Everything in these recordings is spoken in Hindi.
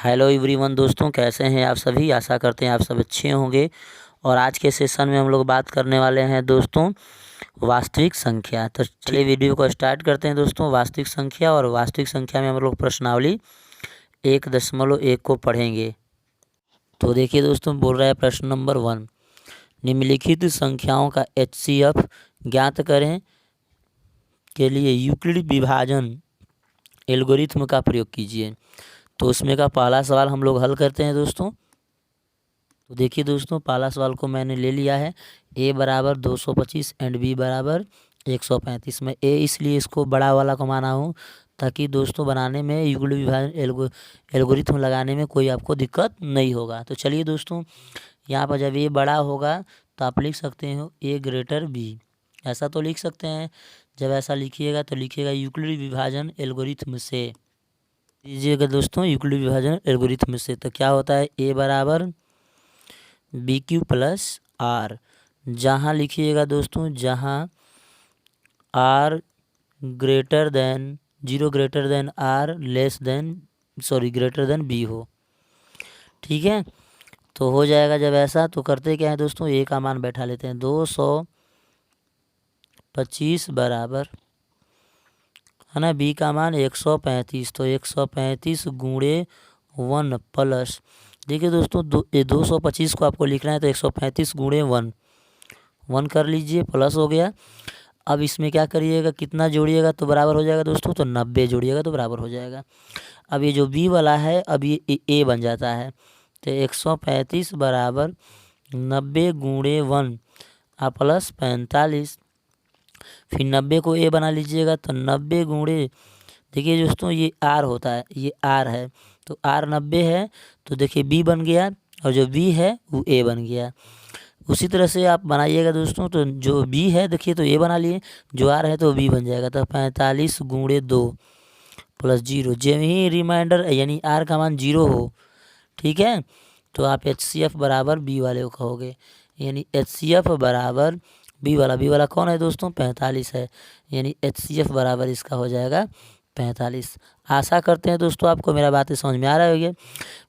हेलो एवरीवन दोस्तों, कैसे हैं आप सभी। आशा करते हैं आप सब अच्छे होंगे। और आज के सेशन में हम लोग बात करने वाले हैं दोस्तों वास्तविक संख्या। तो चलिए वीडियो को स्टार्ट करते हैं दोस्तों। वास्तविक संख्या और वास्तविक संख्या में हम लोग प्रश्नावली 1.1 को पढ़ेंगे। तो देखिए दोस्तों, बोल रहा है प्रश्न नंबर 1, निम्नलिखित संख्याओं का HCF ज्ञात करें के लिए यूक्लिड विभाजन एल्गोरिथ्म का प्रयोग कीजिए। तो उसमें का पहला सवाल हम लोग हल करते हैं दोस्तों। तो देखिए दोस्तों, पहला सवाल को मैंने ले लिया है a बराबर 225 एंड b बराबर 135। मैं a इसलिए इसको बड़ा वाला को माना हूँ ताकि दोस्तों बनाने में युगल विभाजन एल्गोरिथ्म लगाने में कोई आपको दिक्कत नहीं होगा। तो चलिए दोस्तों, यहाँ पर जब a बड़ा होगा तो आप लिख सकते हो a ग्रेटर b, ऐसा तो लिख सकते हैं। जब ऐसा लिखिएगा तो लिखिएगा यूक्लिड विभाजन एल्गोरिथ्म से लीजिएगा दोस्तों, यूक्लिड विभाजन एल्गोरिथ्म से। तो क्या होता है a बराबर बी क्यू प्लस आर, जहाँ लिखिएगा दोस्तों जहाँ R greater than 0 greater than R greater than B हो। ठीक है, तो हो जाएगा। जब ऐसा तो करते क्या है दोस्तों, a का मान बैठा लेते हैं 225 बराबर है ना b का मान 135। तो 135 गुणे 1 प्लस, देखिए दोस्तों 225 को आपको लिखना है तो 135 गुणे 1 कर लीजिए, प्लस हो गया। अब इसमें क्या करिएगा, कितना जोड़िएगा तो बराबर हो जाएगा दोस्तों, तो 90 जोड़िएगा तो बराबर हो जाएगा। अब ये जो b वाला है अब ये a बन जाता है। तो 135 बराबर 90 गुणे 1 प्लस 45, फिर 90 को a बना लीजिएगा तो 90 गुणे, देखिए दोस्तों ये r होता है, ये r है तो r 90 है, तो देखिए b बन गया और जो b है वो a बन गया। उसी तरह से आप बनाइएगा दोस्तों, तो जो b है देखिए तो a बना लिए, जो r है तो b बन जाएगा। तो 45 गुणे 2 प्लस 0, जब ही रिमाइंडर यानी r का मान 0 हो, ठीक है, तो आप HCF बराबर b वाले को कहोगे। यानी HCF बराबर b वाला कौन है दोस्तों, 45 है। यानी HCF बराबर इसका हो जाएगा 45। आशा करते हैं दोस्तों आपको मेरा बातें समझ में आ रहा होगी।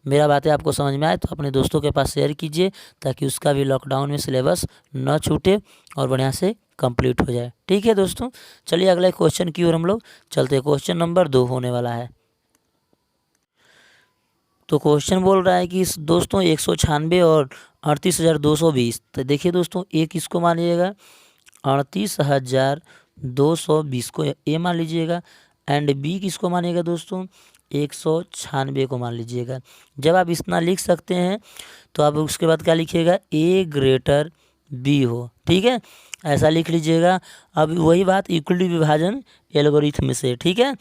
मेरा बातें आपको समझ में आए तो अपने दोस्तों के पास शेयर कीजिए ताकि उसका भी लॉकडाउन में सिलेबस न छूटे और बढ़िया से कंप्लीट हो जाए। ठीक है दोस्तों, चलिए अगले क्वेश्चन की ओर हम लोग चलते हैं। क्वेश्चन नंबर 2 होने वाला है। तो क्वेश्चन बोल रहा है कि दोस्तों 196 और 38,220। तो देखिए दोस्तों, एक इसको मान लीजिएगा 38,220 को ए मान लीजिएगा, एंड बी किसको मानिएगा दोस्तों 196 को मान लीजिएगा। जब आप इतना लिख सकते हैं तो आप उसके बाद क्या लिखिएगा, ए ग्रेटर बी हो। ठीक है, ऐसा लिख लीजिएगा। अब वही बात यूक्लिड विभाजन एल्गोरिथम से, ठीक है,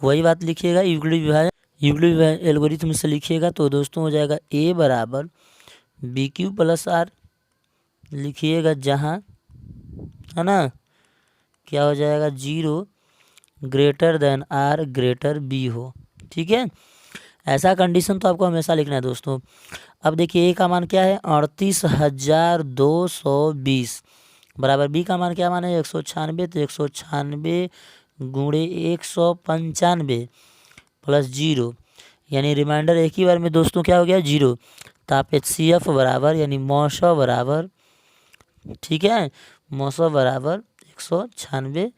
वही बात लिखिएगा यूक्लिड एल्गोरिथम से लिखिएगा। तो दोस्तों हो जाएगा a बराबर बी क्यू प्लस आर, लिखिएगा जहाँ है ना क्या हो जाएगा 0 greater than R greater B हो। ठीक है, ऐसा कंडीशन तो आपको हमेशा लिखना है दोस्तों। अब देखिए a का मान क्या है 38,220 बराबर b का मान क्या मान है 196। तो 196 गुणे 195 प्लस 0, यानी रिमाइंडर एक ही बार में दोस्तों क्या हो गया 0। तो आप HCF बराबर यानी मौसा बराबर, ठीक है, मौसा बराबर 196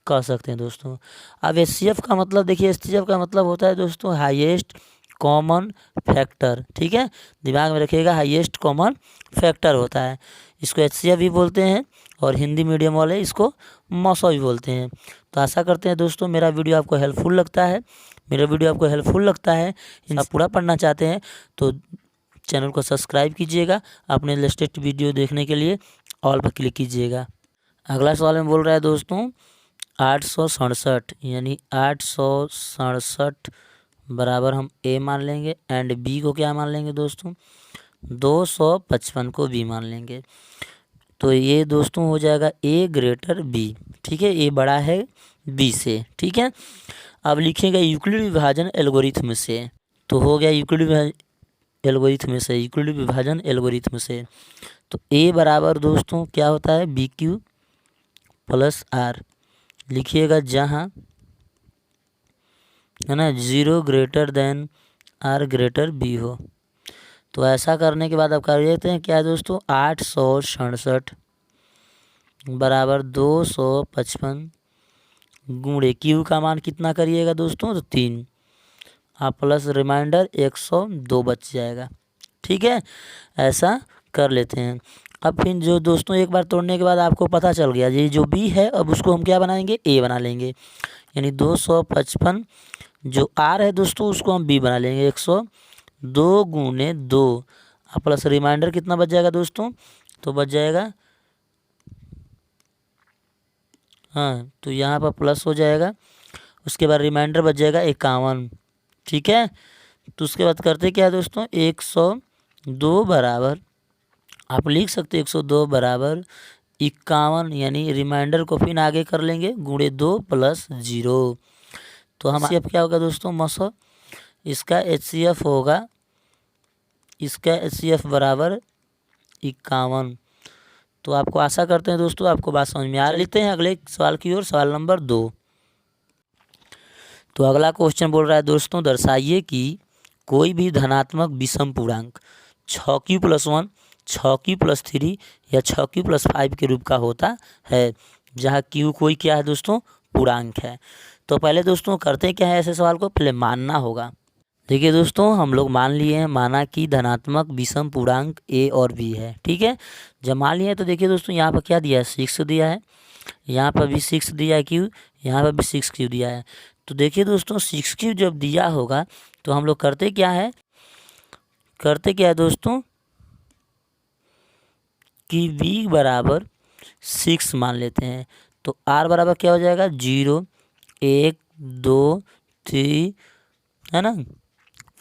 कह सकते हैं दोस्तों। अब HCF का मतलब देखिए, HCF का मतलब होता है दोस्तों हाईएस्ट कॉमन फैक्टर। ठीक है, दिमाग में रखिएगा, हाईएस्ट कॉमन फैक्टर होता है, इसको HCF भी बोलते हैं और हिंदी मीडियम वाले इसको मौसा भी बोलते हैं। तो आशा करते हैं दोस्तों मेरा वीडियो आपको हेल्पफुल लगता है। आप पूरा पढ़ना चाहते हैं तो चैनल को सब्सक्राइब कीजिएगा। अपने लेटेस्ट वीडियो देखने के लिए ऑल पर क्लिक कीजिएगा। अगला सवाल में बोल रहा है दोस्तों 867, यानी 867 बराबर हम a मान लेंगे, एंड b को क्या मान लेंगे दोस्तों 255 को b मान लेंगे। तो ये दोस्तों हो जाएगा a ग्रेटर b। ठीक है, a बड़ा है b से। ठीक है, अब लिखेंगे यूक्लिड विभाजन एल्गोरिथम से। तो हो गया यूक्लिड विभाजन एल्गोरिथम से। तो a बराबर दोस्तों क्या होता है बी क्यू प्लस आर, लिखिएगा जहाँ है ना 0 greater than R greater B हो। तो ऐसा करने के बाद अब कर लेते हैं क्या है दोस्तों, 867 बराबर 255 गुणे क्यू का मान कितना करिएगा दोस्तों, तो 3, आप प्लस रिमाइंडर 102 बच जाएगा। ठीक है, ऐसा कर लेते हैं। अब फिर जो दोस्तों एक बार तोड़ने के बाद आपको पता चल गया ये जो बी है, अब उसको हम क्या बनाएंगे, ए बना लेंगे। यानी 255 जो आर है दोस्तों उसको हम बी बना लेंगे, 102 गुणे 2, अब प्लस रिमाइंडर कितना बच जाएगा दोस्तों, तो बच जाएगा, हाँ तो यहाँ पर प्लस हो जाएगा, उसके बाद रिमाइंडर बच जाएगा 51। ठीक है, तो उसके बाद करते क्या है दोस्तों, 102 बराबर, आप लिख सकते 102 बराबर 51, यानी रिमाइंडर को फिर आगे कर लेंगे गुणे 2 प्लस 0। तो हम HCF क्या होगा दोस्तों, मसो इसका HCF होगा, इसका HCF बराबर 51। तो आपको आशा करते हैं दोस्तों आपको बात समझ में आ रही। लिखते हैं अगले सवाल की ओर, सवाल नंबर 2। तो अगला क्वेश्चन बोल रहा है दोस्तों, दर्शाइए कि कोई भी धनात्मक विषम पूर्णांक 6q+1, 6q+3 या 6q+5 के रूप का होता है, जहाँ q कोई क्या है दोस्तों, पूर्णांक है। तो पहले दोस्तों करते क्या है, ऐसे सवाल को पहले मानना होगा। देखिए दोस्तों हम लोग मान लिए हैं, माना कि धनात्मक विषम पूर्णांक a और b है। ठीक है, जब मान लिए तो देखिए दोस्तों यहाँ पर क्या दिया है, 6 दिया है, यहाँ पर भी 6 दिया है q, यहाँ पर भी 6q दिया है। तो देखिए दोस्तों 6q जब दिया होगा तो हम लोग करते क्या है दोस्तों कि v बराबर 6 मान लेते हैं। तो r बराबर क्या हो जाएगा, 0 1 2 3 है ना,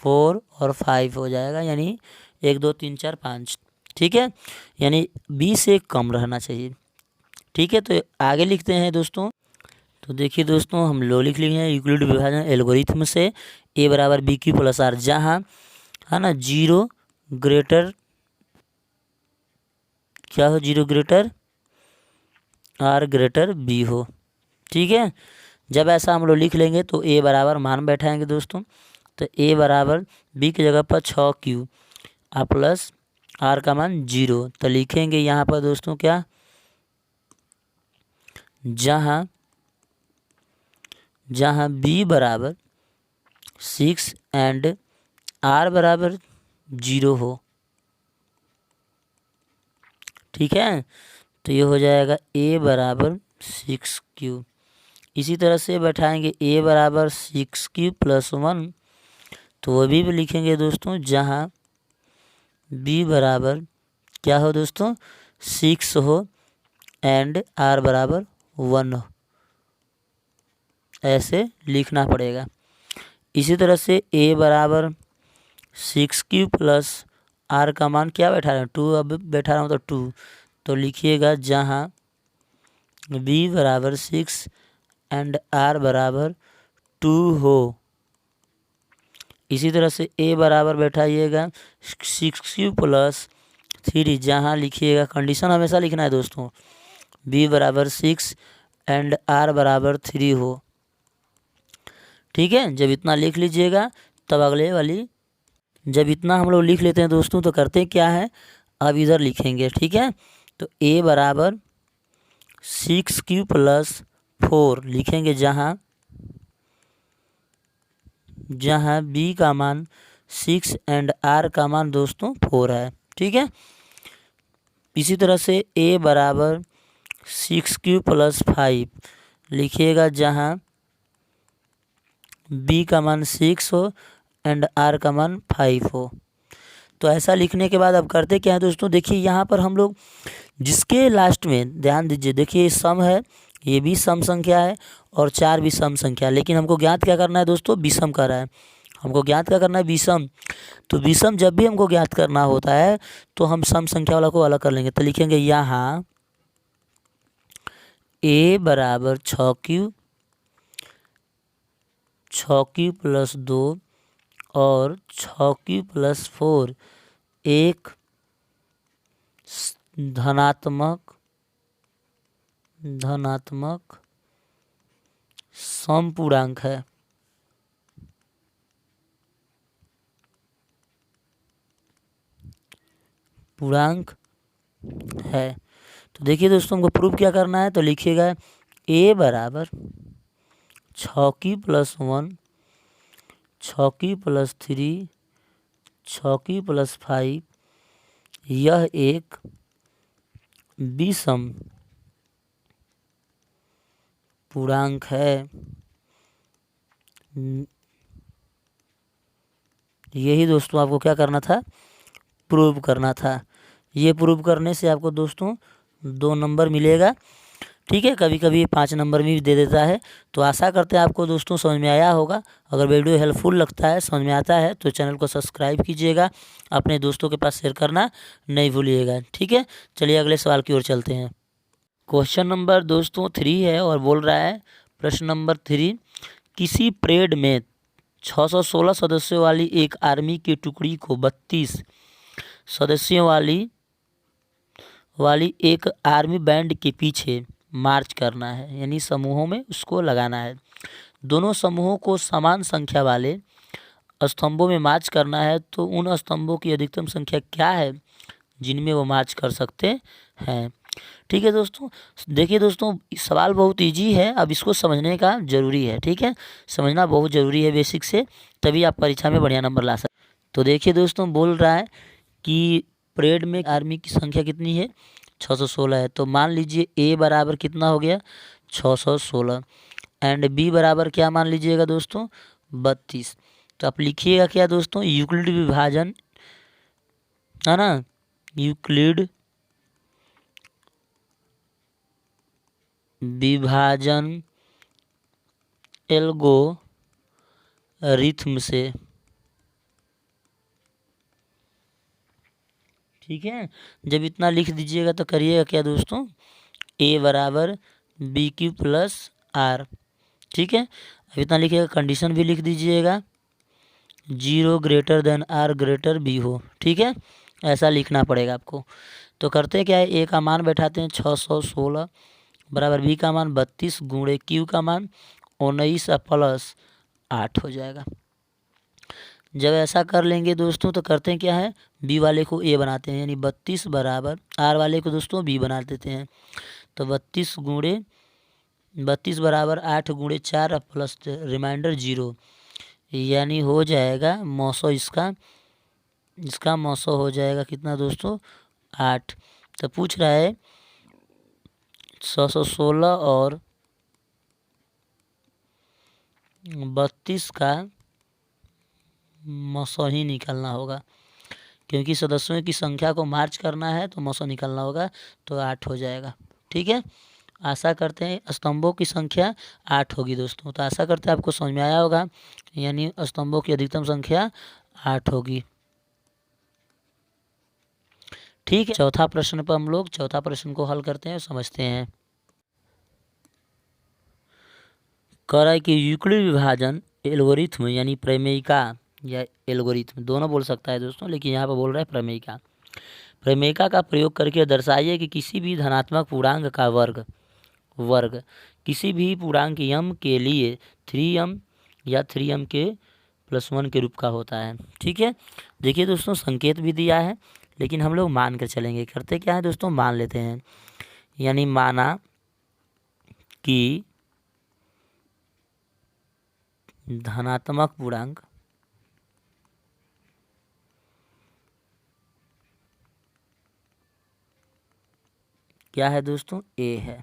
4 और 5 हो जाएगा, यानी 1 2 3 4 5। ठीक है, यानी b से कम रहना चाहिए। ठीक है, तो आगे लिखते हैं दोस्तों। तो देखिए दोस्तों हम लो लिख लिए हैं, यूक्लिड विभाजन एल्गोरिथम से a बराबर BQ+R, जहाँ है ना 0 ग्रेटर क्या हो, 0 ग्रेटर R ग्रेटर B हो। ठीक है, जब ऐसा हम लोग लिख लेंगे तो a बराबर मान बैठाएंगे दोस्तों, तो a बराबर b की जगह पर 6q और प्लस r का मान 0, तो लिखेंगे यहाँ पर दोस्तों क्या, जहाँ b बराबर 6 एंड r बराबर 0 हो। ठीक है, तो ये हो जाएगा a बराबर 6q। इसी तरह से बैठाएंगे a बराबर 6q+1, तो वो भी लिखेंगे दोस्तों, जहाँ b बराबर क्या हो दोस्तों, 6 हो एंड r बराबर 1 हो, ऐसे लिखना पड़ेगा। इसी तरह से a बराबर 6q+r का मान क्या बैठा रहे हैं, 2, अब बैठा रहा हूँ तो 2, तो लिखिएगा जहाँ b बराबर 6 एंड r बराबर 2 हो। इसी तरह से a बराबर बैठाइएगा 6q+3, जहाँ लिखिएगा, कंडीशन हमेशा लिखना है दोस्तों, b बराबर 6 एंड r बराबर 3 हो। ठीक है, जब इतना लिख लीजिएगा तब अगले वाली, जब इतना हम लोग लिख लेते हैं दोस्तों तो करते क्या है, अब इधर लिखेंगे। ठीक है, तो a बराबर 6q+4 लिखेंगे, जहाँ b का मान 6 एंड r का मान दोस्तों 4 है। ठीक है, इसी तरह से a बराबर 6q+5 लिखिएगा, जहाँ b का मान 6 हो एंड r का मान 5 हो। तो ऐसा लिखने के बाद अब करते क्या है दोस्तों, देखिए यहाँ पर हम लोग जिसके लास्ट में ध्यान दीजिए, देखिए सम है, ये भी सम संख्या है और 4 भी सम संख्या है, लेकिन हमको ज्ञात क्या करना है दोस्तों, विषम कर रहा है, हमको ज्ञात क्या करना है, विषम। तो विषम जब भी हमको ज्ञात करना होता है तो हम सम संख्या वाला को अलग कर लेंगे। तो लिखेंगे यहाँ a बराबर 6q+2 और 6q+4 एक धनात्मक समपूर्णांक है। पूर्णांक है। तो देखिए दोस्तों, हमको प्रूव क्या करना है, तो लिखिएगा a बराबर 6 की +1, 6 की +3, 6 की +5, यह एक विषम पूर्णांक है। यही दोस्तों आपको क्या करना था, प्रूव करना था। ये प्रूव करने से आपको दोस्तों 2 नंबर मिलेगा। ठीक है, कभी कभी 5 नंबर भी दे देता है। तो आशा करते हैं आपको दोस्तों समझ में आया होगा। अगर वीडियो हेल्पफुल लगता है, समझ में आता है, तो चैनल को सब्सक्राइब कीजिएगा, अपने दोस्तों के पास शेयर करना नहीं भूलिएगा। ठीक है, चलिए अगले सवाल की ओर चलते हैं। क्वेश्चन नंबर दोस्तों 3 है और बोल रहा है, प्रश्न नंबर 3, किसी परेड में 616 सदस्यों वाली एक आर्मी की टुकड़ी को 32 सदस्यों वाली एक आर्मी बैंड के पीछे मार्च करना है, यानी समूहों में उसको लगाना है। दोनों समूहों को समान संख्या वाले स्तंभों में मार्च करना है। तो उन स्तंभों की अधिकतम संख्या क्या है जिनमें वो मार्च कर सकते हैं। ठीक है दोस्तों, देखिए दोस्तों, सवाल बहुत इजी है, अब इसको समझने का ज़रूरी है। ठीक है, समझना बहुत ज़रूरी है बेसिक से, तभी आप परीक्षा में बढ़िया नंबर ला सकते। तो देखिए दोस्तों, बोल रहा है कि परेड में आर्मी की संख्या कितनी है, 616 है। तो मान लीजिए ए बराबर कितना हो गया, 616, एंड बी बराबर क्या मान लीजिएगा दोस्तों, 32। तो आप लिखिएगा क्या दोस्तों, यूक्लिड विभाजन, है ना, यूक्लिड विभाजन एल्गोरिथम से। ठीक है, जब इतना लिख दीजिएगा तो करिएगा क्या दोस्तों, ए बराबर BQ+R। ठीक है, अब इतना लिखिएगा, कंडीशन भी लिख दीजिएगा, 0 greater then R greater B हो। ठीक है, ऐसा लिखना पड़ेगा आपको। तो करते हैं क्या है, ए का मान बैठाते हैं 616 बराबर बी का मान 32 गुणे क्यू का मान 19 + 8 हो जाएगा। जब ऐसा कर लेंगे दोस्तों तो करते हैं क्या है, बी वाले को ए बनाते हैं, यानी 32 बराबर आर वाले को दोस्तों बी बना देते हैं। तो 32 बराबर 8 गुणे 4 प्लस रिमाइंडर 0, यानी हो जाएगा 900। इसका 900 हो जाएगा कितना दोस्तों, 8। तो पूछ रहा है 616 और 32 का 900 ही निकालना होगा, क्योंकि सदस्यों की संख्या को मार्च करना है तो 900 निकालना होगा, तो 8 हो जाएगा। ठीक है, आशा करते हैं स्तंभों की संख्या 8 होगी दोस्तों। तो आशा करते हैं आपको समझ में आया होगा, यानी स्तंभों की अधिकतम संख्या 8 होगी। ठीक है, चौथा प्रश्न पर हम लोग चौथा प्रश्न को हल करते हैं और समझते हैं। कह रहा है कि यूक्लिड विभाजन एल्गोरिथम, यानी प्रमेयिका या एल्गोरिथम दोनों बोल सकता है दोस्तों, लेकिन यहाँ पर बोल रहा है प्रमेयिका। प्रमेयिका का प्रयोग करके दर्शाइए कि किसी भी धनात्मक पूर्णांक का वर्ग किसी भी पूर्णांक m के लिए 3m या 3m के +1 के रूप का होता है। ठीक है, देखिए दोस्तों, संकेत भी दिया है, लेकिन हम लोग मान कर चलेंगे। करते क्या है दोस्तों, मान लेते हैं, यानी माना कि धनात्मक पूर्णांक क्या है दोस्तों, ए है।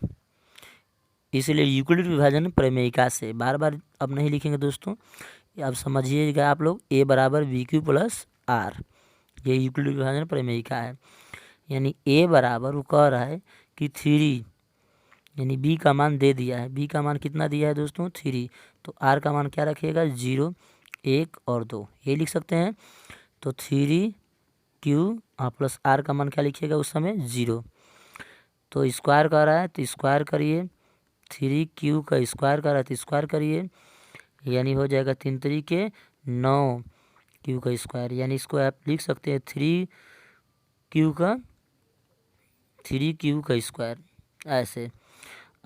इसलिए यूक्लिड विभाजन प्रमेयिका से, बार बार अब नहीं लिखेंगे दोस्तों, अब समझिएगा आप लोग, ए बराबर BQ+R, ये यूक्लिड विभाजन प्रमेयिका है। यानी ए बराबर, वो कह रहा है कि 3, यानी बी का मान दे दिया है, बी का मान कितना दिया है दोस्तों, 3। तो आर का मान क्या रखिएगा, 0, 1 और 2, ये लिख सकते हैं। तो 3Q प्लस आर का मान क्या लिखिएगा उस समय, 0। तो स्क्वायर कर रहा है तो स्क्वायर करिए, 3Q का स्क्वायर कर रहा है तो स्क्वायर करिए, यानी हो जाएगा 3 3 9 Q का स्क्वायर, यानी इसको आप लिख सकते हैं 3Q का स्क्वायर ऐसे।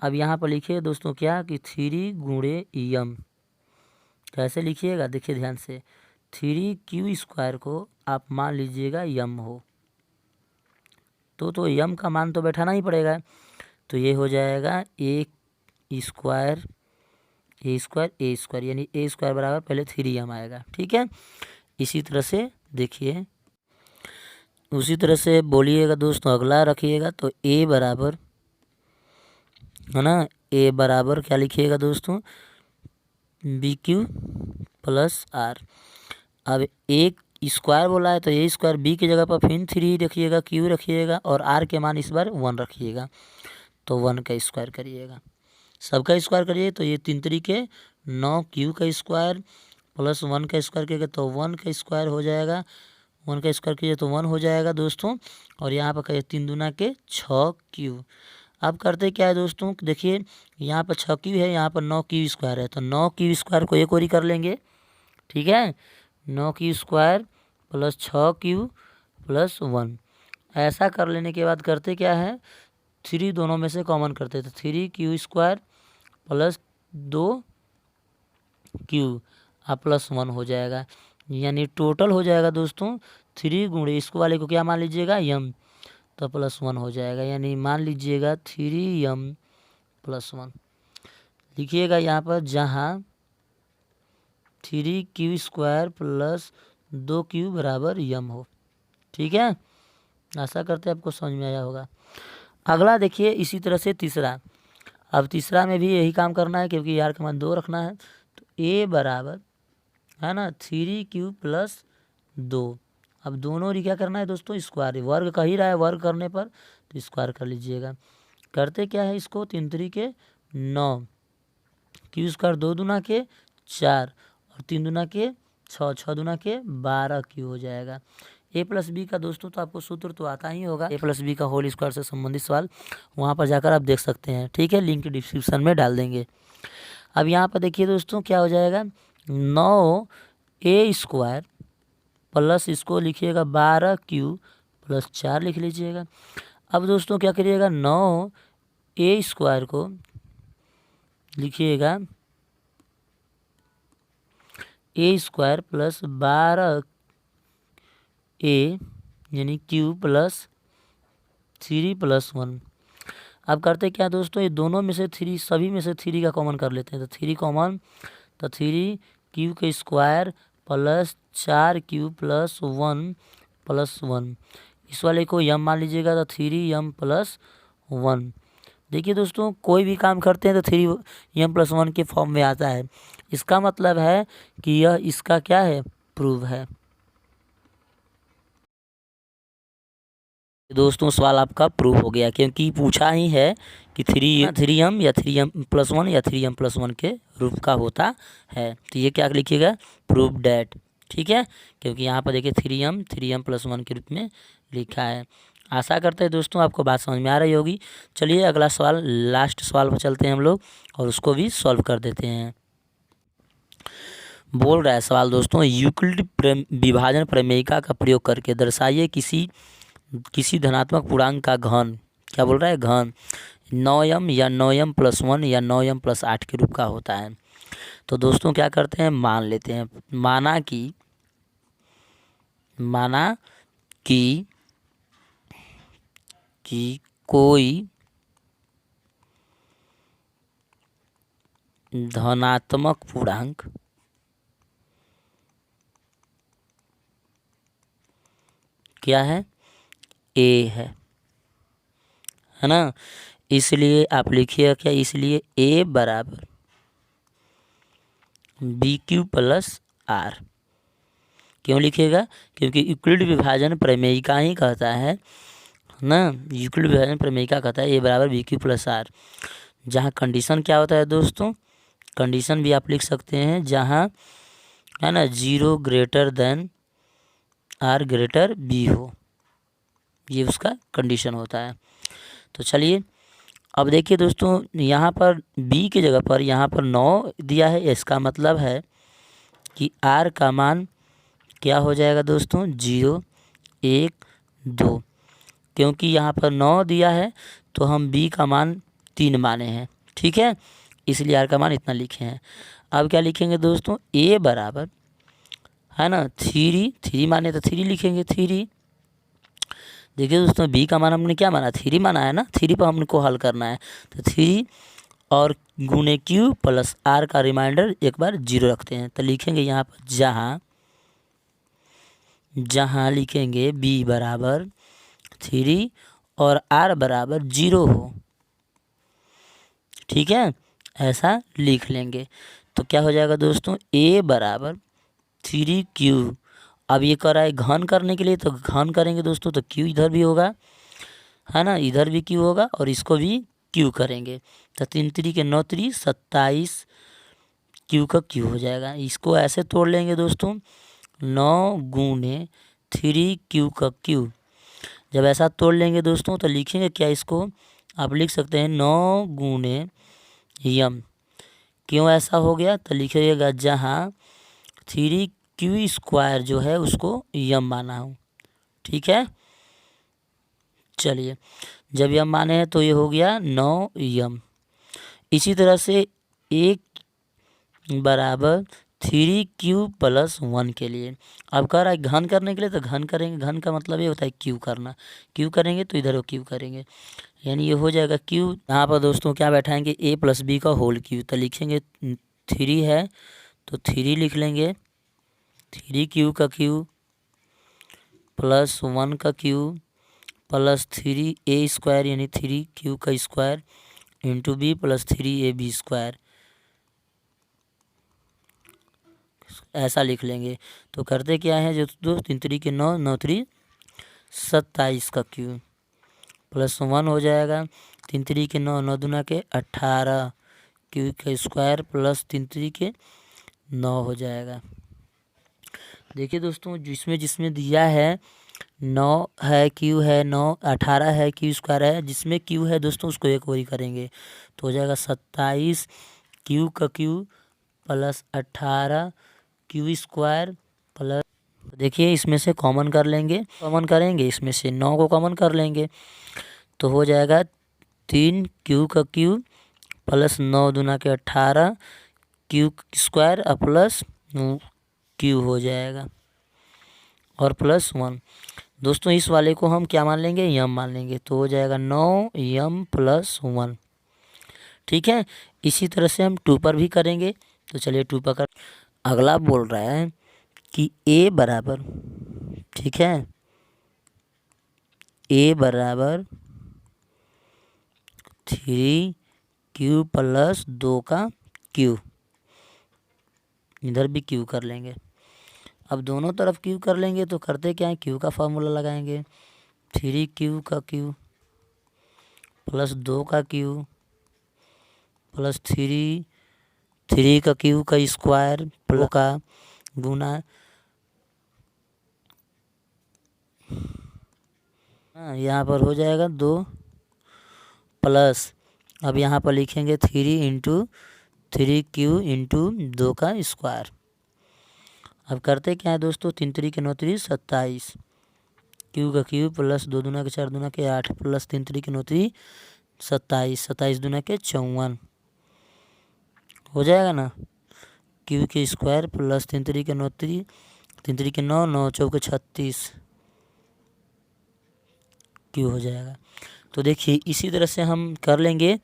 अब यहाँ पर लिखिए दोस्तों क्या, कि 3 गुणे m, कैसे लिखिएगा देखिए ध्यान से, 3Q स्क्वायर को आप मान लीजिएगा m हो, तो यम का मान तो बैठाना ही पड़ेगा। तो ये हो जाएगा ए स्क्वायर यानी ए स्क्वायर बराबर पहले 3m आएगा। ठीक है, इसी तरह से देखिए, उसी तरह से बोलिएगा दोस्तों, अगला रखिएगा। तो ए बराबर है ना, ए बराबर क्या लिखिएगा दोस्तों, बी क्यू प्लस आर। अब एक स्क्वायर बोला है तो ए स्क्वायर, बी की जगह पर फिर 3 रखिएगा, क्यू रखिएगा और आर के मान इस बार 1 रखिएगा। तो 1 का स्क्वायर करिएगा, सबका स्क्वायर करिए। तो ये 3 तरीके 9 क्यू का स्क्वायर प्लस 1 का स्क्वायर करिएगा तो 1 का स्क्वायर हो जाएगा। 1 का स्क्वायर कीजिए तो 1 हो जाएगा दोस्तों। और यहाँ पर करिए 3 दूना के 6 क्यू। अब करते क्या है दोस्तों, देखिए यहाँ पर 6 क्यू है, यहाँ पर 9 क्यू स्क्वायर है, तो 9 क्यू स्क्वायर को एक और ही कर लेंगे। ठीक है, 9 Q square plus 6 Q plus 1। ऐसा कर लेने के बाद करते क्या है, 3 दोनों में से कॉमन करते, तो 3 क्यू स्क्वायर प्लस 2 क्यू अब प्लस 1 हो जाएगा। यानी टोटल हो जाएगा दोस्तों 3 गुणे इसको वाले को क्या मान लीजिएगा, यम, तो प्लस 1 हो जाएगा। यानी मान लीजिएगा 3m प्लस 1 लिखिएगा यहाँ पर, जहाँ 3q स्क्वायर प्लस 2q बराबर यम हो। ठीक है, आशा करते हैं आपको समझ में आया होगा। अगला देखिए इसी तरह से तीसरा। अब तीसरा में भी यही काम करना है, क्योंकि यार का मान 2 रखना है। तो a बराबर है ना 3q प्लस 2। अब दोनों ही क्या करना है दोस्तों, स्क्वायर, वर्ग कह ही रहा है, वर्ग करने पर तो स्क्वायर कर लीजिएगा। करते क्या है, इसको 3 तरीके 9 क्यू स्क्वायर 2 दूना के 4 और 3 दूना के 6, 6 दूना के 12 क्यू हो जाएगा। ए प्लस बी का दोस्तों तो आपको सूत्र तो आता ही होगा, ए प्लस बी का होल स्क्वायर से संबंधित सवाल वहाँ पर जाकर आप देख सकते हैं। ठीक है, लिंक डिस्क्रिप्शन में डाल देंगे। अब यहाँ पर देखिए दोस्तों क्या हो जाएगा, 9 ए स्क्वायर प्लस इसको लिखिएगा 12q प्लस 4 लिख लीजिएगा। अब दोस्तों क्या करिएगा, 9 ए स्क्वायर को लिखिएगा ए स्क्वायर प्लस 12 ए यानी q प्लस 3 प्लस 1। अब करते क्या दोस्तों, ये दोनों में से 3, सभी में से 3 का कॉमन कर लेते हैं। तो 3 कॉमन, तो 3q का square plus 4q plus 1 plus 1। इस वाले को यम मान लीजिएगा, तो 3m प्लस 1। देखिए दोस्तों, कोई भी काम करते हैं तो 3m प्लस 1 के फॉर्म में आता है। इसका मतलब है कि यह इसका क्या है, प्रूव है। दोस्तों सवाल आपका प्रूव हो गया, क्योंकि पूछा ही है कि 3m या 3m प्लस 1 या 3m प्लस 1 के रूप का होता है। तो ये क्या लिखिएगा, प्रूव डैट। ठीक है, क्योंकि यहाँ पर देखिए 3m प्लस 1 के रूप में लिखा है। आशा करते हैं दोस्तों आपको बात समझ में आ रही होगी। चलिए अगला सवाल, लास्ट सवाल पर चलते हैं हम लोग और उसको भी सॉल्व कर देते हैं। बोल रहा है सवाल दोस्तों, यूक्लिड विभाजन प्रमेयिका का प्रयोग करके दर्शाइए किसी धनात्मक पूर्णांक का घन, क्या बोल रहा है, घन 9m या 9m प्लस 1 या 9m प्लस 8 के रूप का होता है। तो दोस्तों क्या करते हैं, मान लेते हैं, माना कि कोई धनात्मक पूर्णांक क्या है, ए है ना। इसलिए आप लिखिए क्या, इसलिए ए बराबर बी क्यू प्लस आर। क्यों लिखिएगा, क्योंकि यूक्लिड विभाजन प्रमेयिका ही कहता है ना, यूक्लिड विभाजन प्रमेयिका कहता है ए बराबर बी क्यू प्लस आर। जहाँ कंडीशन क्या होता है दोस्तों, कंडीशन भी आप लिख सकते हैं, जहाँ है ना 0 greater than R greater B हो, ये उसका कंडीशन होता है। तो चलिए अब देखिए दोस्तों, यहाँ पर b की जगह पर यहाँ पर 9 दिया है, इसका मतलब है कि r का मान क्या हो जाएगा दोस्तों, 0 1 2। क्योंकि यहाँ पर 9 दिया है तो हम b का मान 3 माने हैं। ठीक है, इसलिए r का मान इतना लिखे हैं। अब क्या लिखेंगे दोस्तों, a बराबर है ना 3 माने तो 3 लिखेंगे, 3 देखिए दोस्तों बी का मान हमने क्या माना, 3 माना है ना, 3 पर हमको हल करना है। तो 3 और गुने क्यू प्लस आर का रिमाइंडर एक बार 0 रखते हैं। तो लिखेंगे यहाँ पर जहाँ लिखेंगे बी बराबर 3 और आर बराबर 0 हो, ठीक है, ऐसा लिख लेंगे। तो क्या हो जाएगा दोस्तों, ए बराबर 3 क्यू। अब ये कर रहा है घन करने के लिए, तो घन करेंगे दोस्तों तो क्यू इधर भी होगा, है ना, इधर भी क्यू होगा और इसको भी क्यू करेंगे। तो 3 3 के 9 3 27 क्यू का क्यू हो जाएगा। इसको ऐसे तोड़ लेंगे दोस्तों, 9 गुने 3 क्यू का क्यू। जब ऐसा तोड़ लेंगे दोस्तों तो लिखेंगे क्या, इसको आप लिख सकते हैं 9 गुने यम। क्यों ऐसा हो गया, तो लिखिएगा जहाँ 3 क्यू स्क्वायर जो है उसको यम माना हो, ठीक है। चलिए जब यम माने हैं तो ये हो गया 9 यम। इसी तरह से एक बराबर 3 क्यू+1 के लिए। अब कह रहा है घन करने के लिए, तो घन करेंगे, घन का मतलब ये होता है क्यू करना, क्यू करेंगे तो इधर वो क्यू करेंगे, यानी ये हो जाएगा क्यू। यहाँ पर दोस्तों क्या बैठाएंगे, ए प्लस बी का होल क्यू। तो लिखेंगे 3 है तो 3 लिख लेंगे, 3 क्यू का क्यू प्लस 1 का क्यू प्लस 3 a² यानी 3 क्यू का square into B plus 3 ab², ऐसा लिख लेंगे। तो करते क्या है, जो दो 3 3 के 9 9 3 27 का क्यू प्लस 1 हो जाएगा, 3 3 के 9 9 दूना के 18 क्यू का स्क्वायर प्लस 3 3 के 9 हो जाएगा। देखिए दोस्तों जिसमें जिसमें दिया है 9 है, क्यू है 9, 18 है, क्यू स्क्वायर है, जिसमें क्यू है दोस्तों उसको एक बारी करेंगे तो हो जाएगा 27 क्यू का Q plus 18 Q square plus, देखिए इसमें से कॉमन कर लेंगे, कॉमन करेंगे इसमें से 9 को कॉमन कर लेंगे तो हो जाएगा 3 क्यू का क्यू प्लस 9 दूना के 18 क्यू स्क्वायर प्लस क्यू हो जाएगा और प्लस 1। दोस्तों इस वाले को हम क्या मान लेंगे, यम मान लेंगे, तो हो जाएगा 9 यम प्लस 1, ठीक है। इसी तरह से हम 2 पर भी करेंगे। तो चलिए 2 पर कर, अगला बोल रहा है कि ए बराबर, ठीक है, ए बराबर 3 क्यू+2 का क्यू, इधर भी क्यू कर लेंगे। अब दोनों तरफ क्यू कर लेंगे तो करते क्या है, क्यू का फार्मूला लगाएंगे, 3 क्यू का क्यू प्लस 2 का क्यू प्लस 3 का क्यू का स्क्वायर प्लस का गुना, यहाँ पर हो जाएगा 2 प्लस, अब यहाँ पर लिखेंगे 3 × 3 क्यू × 2 का स्क्वायर। अब करते क्या है दोस्तों, 3 3 के 9 3 27 क्यू का क्यू प्लस 2 दूना के 4 दूना के 8 प्लस 3 3 के 9 3 27 27 दूना के 54 हो जाएगा ना, क्यू के स्क्वायर प्लस 3 3 के 9 3 के 9 9 चौके 36 क्यू हो जाएगा। तो देखिए इसी तरह से हम कर लेंगे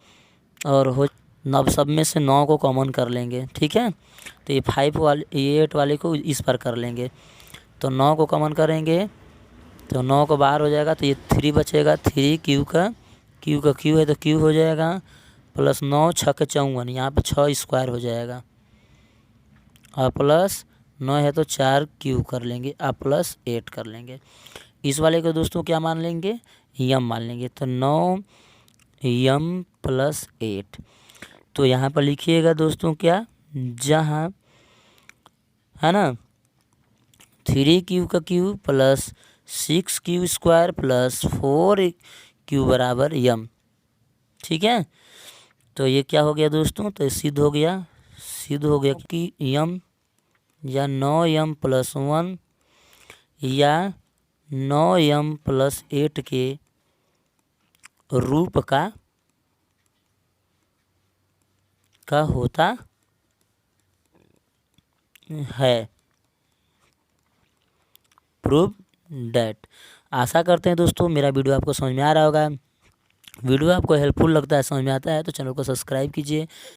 और हो नब सब में से 9 को कॉमन कर लेंगे, ठीक है। तो ये 5 वाले, ये 8 वाले को इस पर कर लेंगे, तो 9 को कॉमन करेंगे तो 9 को बाहर हो जाएगा, तो ये 3 बचेगा, 3 क्यू का क्यू है तो क्यू हो जाएगा प्लस 9 6 के 54, यहाँ पर 6 स्क्वायर हो जाएगा और प्लस 9 है तो 4 क्यू कर लेंगे और प्लस 8 कर लेंगे। इस वाले को दोस्तों क्या मान लेंगे, यम मान लेंगे, तो 9 यम प्लस 8। तो यहाँ पर लिखिएगा दोस्तों क्या, जहाँ है ना 3 क्यू का Q plus 6 Q square plus 4 Q बराबर यम, ठीक है। तो ये क्या हो गया दोस्तों, तो सिद्ध हो गया कि यम या 9 यम प्लस 1 या 9 यम प्लस 8 के रूप का होता है। Prove that. आशा करते हैं दोस्तों मेरा वीडियो आपको समझ में आ रहा होगा। वीडियो आपको हेल्पफुल लगता है, समझ में आता है तो चैनल को सब्सक्राइब कीजिए।